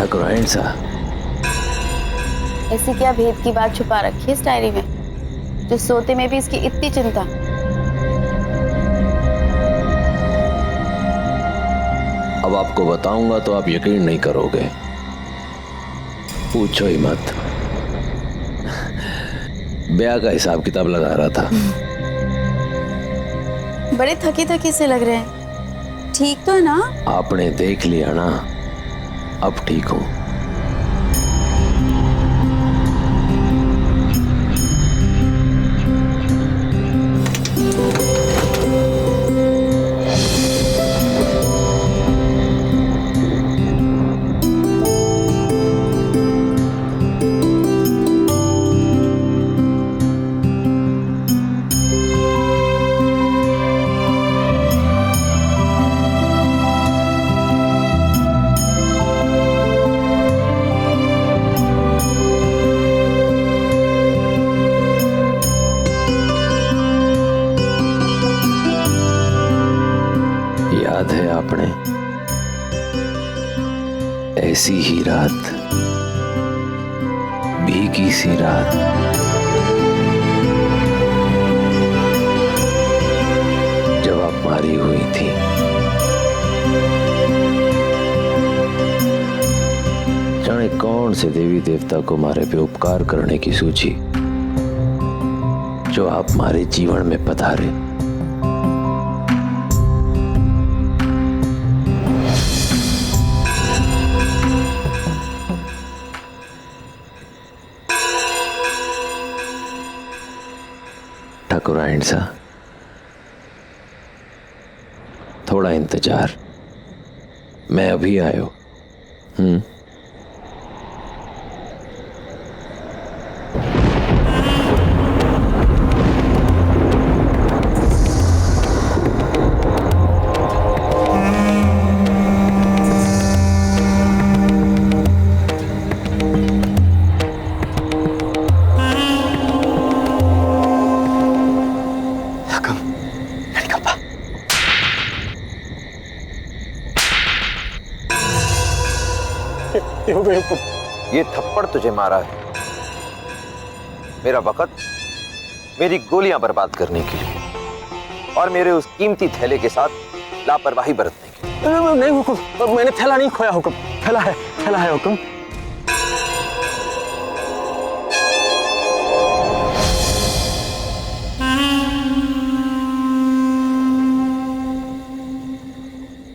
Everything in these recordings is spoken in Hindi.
ठकुराइन सा, ऐसी क्या भेद की बात छुपा रखी है इस डायरी में, जो सोते में भी इसकी इतनी चिंता? अब आपको बताऊंगा तो आप यकीन नहीं करोगे। पूछो ही मत। ब्याह का हिसाब किताब लगा रहा था। बड़े थके थके से लग रहे हैं, ठीक तो है ना? आपने देख लिया ना, अब ठीक हूं। याद है आपने ऐसी ही रात, भीगी सी रात, जब आप मारी हुई थी। जाने कौन से देवी देवता को मारे पे उपकार करने की सूझी, जो आप हमारे जीवन में पधारे। ठकुराइन सा, थोड़ा इंतजार, मैं अभी आयो। ये थप्पड़ तुझे मारा है मेरा वक्त मेरी गोलियां बर्बाद करने के लिए और मेरे उस कीमती थैले के साथ लापरवाही बरतने के लिए। नहीं हुक्म, मैंने थैला नहीं खोया हुक्म, थैला है हुक्म।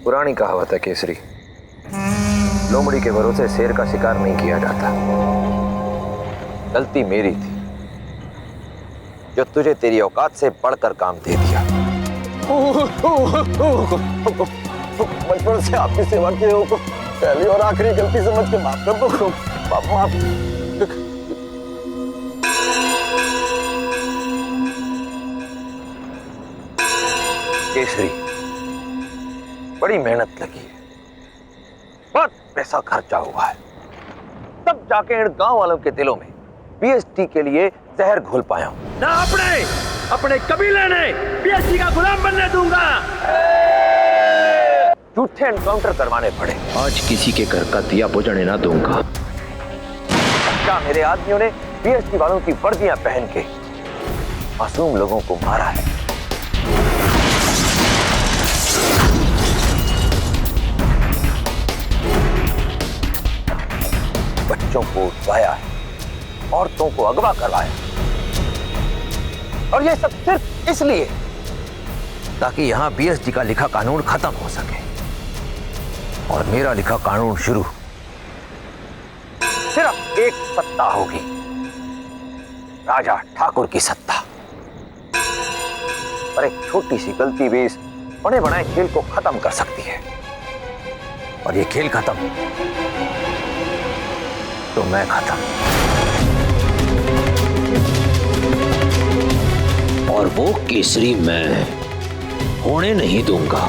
पुरानी कहावत है केसरी, लोमड़ी के भरोसे शेर का शिकार नहीं किया जाता। गलती मेरी थी जो तुझे तेरी औकात से बढ़कर काम दे दिया। बचपन से आपकी सेवा की हो, पहली और आखिरी गलती समझ के माफ कर दो। माफ। केसरी, बड़ी मेहनत लगी है, बहुत पैसा खर्चा हुआ है, तब जाके इन गांव वालों के दिलों में पीएचडी के लिए जहर घोल पाया हूं। ना अपने कबीले ने पीएचडी का गुलाम बनने दूंगा। झूठे एनकाउंटर करवाने पड़े। आज किसी के घर का दिया बुझने ना दूंगा। क्या मेरे आदमियों ने पीएचडी वालों की वर्दियां पहन के मासूम लोगों को मारा है। बच्चों को उठवाया है, औरतों को अगवा करवाया, और ये सब सिर्फ इसलिए ताकि यहां बीएसडी का लिखा कानून खत्म हो सके और मेरा लिखा कानून शुरू। सिर्फ एक सत्ता होगी, राजा ठाकुर की सत्ता। पर एक छोटी सी गलती भी इस बड़े बनाए खेल को खत्म कर सकती है, और ये खेल खत्म तो मैं खत्म, और वो केसरी मैं होने नहीं दूंगा।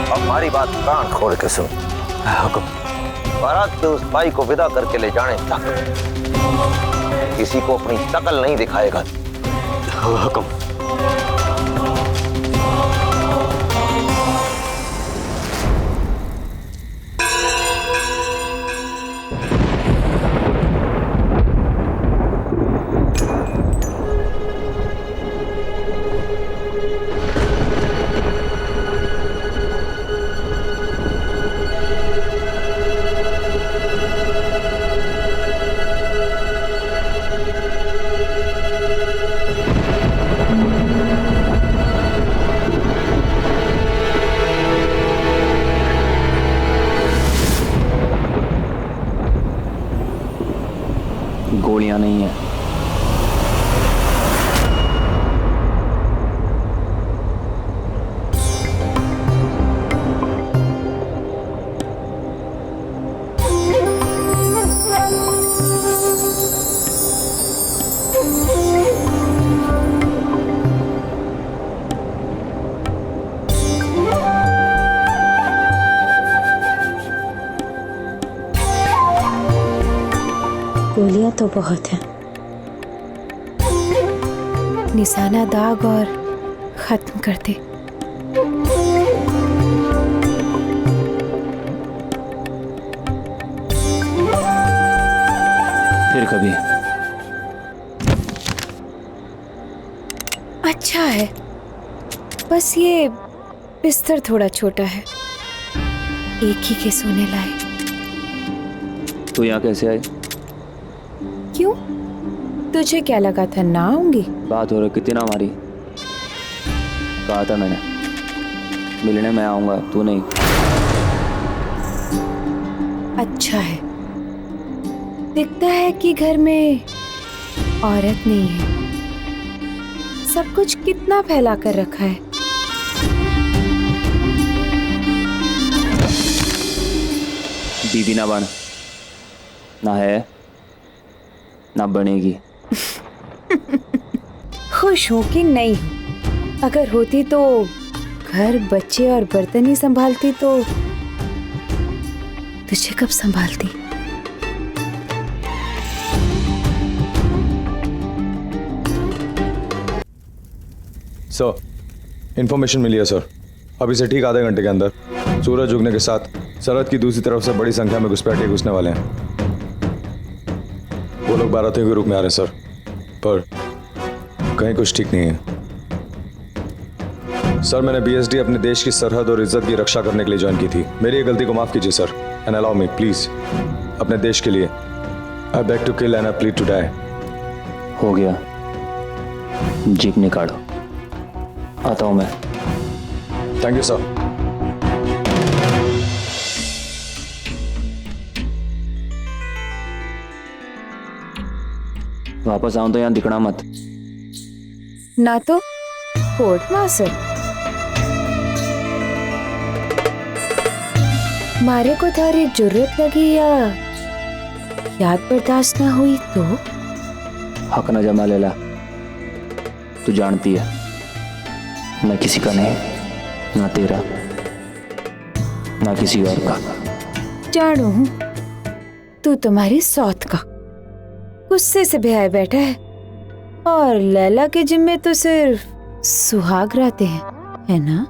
अब हमारी बात कान खोल के सुन। हुक्म। बारात के उस भाई को विदा करके ले जाने तक किसी को अपनी शकल नहीं दिखाएगा। हुक्म। गोलियां नहीं है। गोलियां तो बहुत हैं। निशाना दाग और खत्म कर दे। फिर कभी। अच्छा है, बस ये बिस्तर थोड़ा छोटा है, एक ही के सोने लाए। तू यहाँ कैसे आई? क्यों, तुझे क्या लगा था ना आऊंगी? बात हो रही कितनी ना हमारी। कहा था मैंने मिलने मैं आऊंगा, तू नहीं। अच्छा है, दिखता है कि घर में औरत नहीं है। सब कुछ कितना फैला कर रखा है। बीवी ना बन, ना है ना बनेगी। खुश हूं कि नहीं हूं। अगर होती तो घर, बच्चे और बर्तन ही संभालती तो तुझे कब संभालती। सर, इंफॉर्मेशन मिली है सर। अभी से ठीक आधे घंटे के अंदर सूरज उगने के साथ सरहद की दूसरी तरफ से बड़ी संख्या में घुसपैठिए घुसने वाले हैं। वो लोग बारातियों के रूप में आ रहे हैं सर, पर कहीं कुछ ठीक नहीं है। सर, मैंने बीएसडी अपने देश की सरहद और इज्जत की रक्षा करने के लिए ज्वाइन की थी। मेरी ये गलती को माफ कीजिए sir, and allow me please. अपने देश के लिए I beg to kill and I plead to die. हो गया, जीप निकालो, आता हूं मैं। Thank you sir. वापस आऊं तो यहाँ दिखना मत। ना तो कोर्ट मार्शल। मारे को थारी जरूरत लगी या याद बर्दाश्त ना हुई तो? हक न जमा लेला, तू जानती है मैं किसी का नहीं, ना तेरा ना किसी और का। जानू हूं, तू तुम्हारी सौत का गुस्से से बेहाय बैठा है और लैला के जिम्मे तो सिर्फ सुहाग रहते हैं, है ना?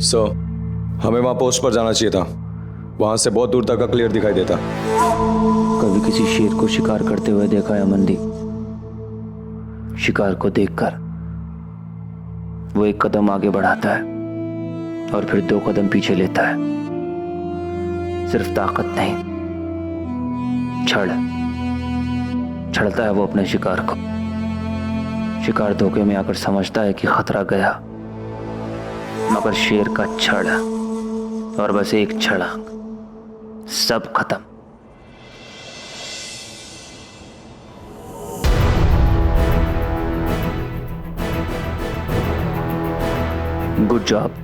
सर, हमें वहां पोस्ट पर जाना चाहिए था। वहां से बहुत दूर तक का क्लियर दिखाई देता। कभी किसी शेर को शिकार करते हुए देखा है मंदी? शिकार को देखकर वो एक कदम आगे बढ़ाता है और फिर 2 कदम पीछे लेता है। सिर्फ ताकत नहीं, छड़ता है वो अपने शिकार को। शिकार धोखे में आकर समझता है कि खतरा गया मगर शेर का छड़ और बस एक छलांग, सब खत्म। Good job.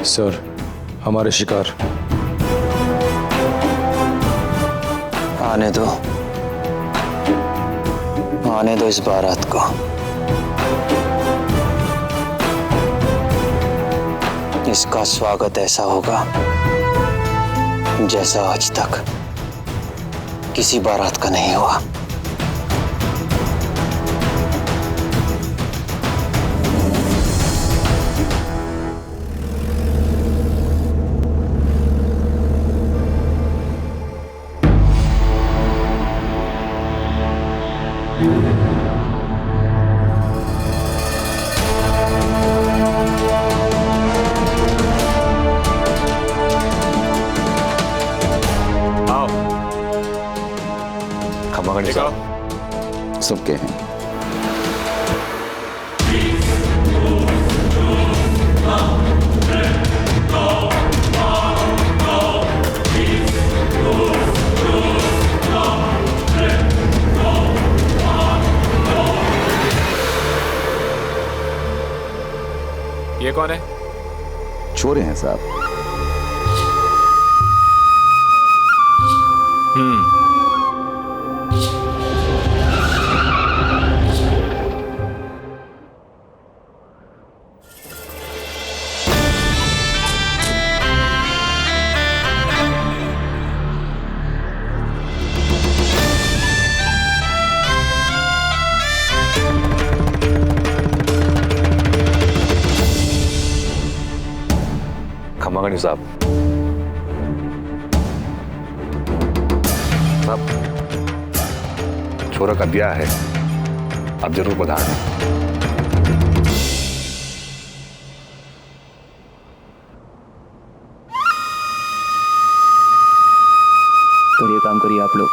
सर, हमारे शिकार। आने दो, आने दो इस बारात को। इसका स्वागत ऐसा होगा जैसा आज तक किसी बारात का नहीं हुआ। खमागणी साहब सबके हैं। ये कौन है? चोर हैं साहब। खमागणी साहब, छोरा का ब्याह है, आप जरूर पधारना। करिए, काम करिए आप लोग।